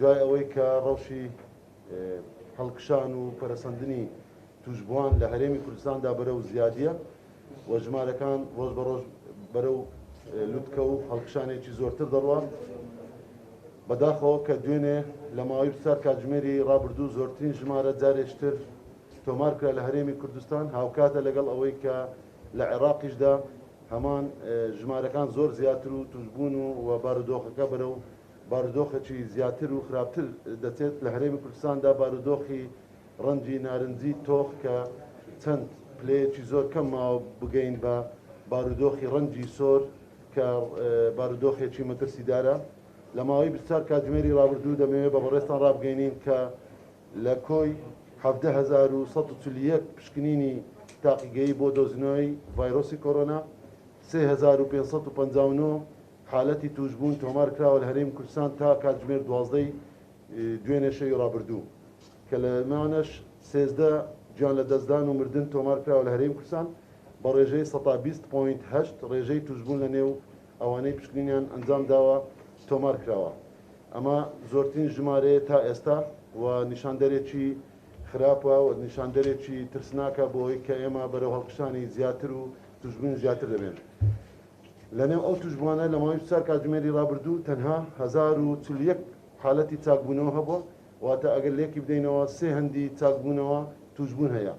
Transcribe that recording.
دوای ئەوەی کە ڕەوشی هەڵکشان و پەرەسەندنی توشبووان لە هەرێمی کوردستاندا بەرەو زیادیە و ژمارەکان ڕۆژ بە ڕۆژ بەرەو لوتکە و هەڵکشانێکی زۆرتر دەڕوە بەداخەوە کە دوێنێ لە ماوەی بسار کاتژمێری ڕابردوو زۆرترین ژمارە جارێشتر تۆمار کرا لە هەرێمی کوردستان هاوکاتە لەگەڵ ئەوەی کە لە عێراقیشدا هەمان ژمارەکان زۆر زیاتر و توشبوون و بارودۆخەکە بەرەو بارودۆخێکی زیاتر و خراپتر دەچێت لە هەرێمی کوردستاندا بارودۆخی ڕەنجی نارنجی تۆخ کە چەند پلەیەکی زۆر کەم ماوە بگەین بە بارودۆخی ڕەنجی سۆر کە بارودۆخێکی مەترسیدارە لە ماوەی 24 کاتژمێری ڕابردوو دەمەوێت بە بەڕێستان ڕابگەینین کە لە کۆی 17,141 پشکنینی تاقیگەیی بۆ دۆزینەوەی ڤایرۆسی کۆرۆنا 3,559 حالەتی توشبوون تۆمار کراوە لە هەرێمی کوردستان تا کاتژمێر 12 دوێنێ شەوی ڕابردوو کە لەمانەش 13 گیان لە دەستدان و مردن تۆمار کراوە لە هەرێمی کوردستان بە ڕێژەی 120.8 ڕێژەی توشبوون لە نێو ئەوانەی پشکنینیان ئەنجام داوە تۆمار کراوە. ئەمە زۆرترین ژمارەیە تا ئێستا و نیشاندەرێکی خراپە و نیشاندەرێکی ترسناکە بۆ ئەوەی کە ئێمە بەرەو هەڵکشانی زیاتر و توشبوون زیاتر دەبێن. لە نێو ئەو توشبوانە لە ماوەی 4 کاتژمێری ڕابردوو تەنها 1041 حالەتی چاکبوونەوە هەبووە واتە ئەگەر لێکی بدەینەوە 3 هەندی چاکبوونەوە توشبوون هەیە.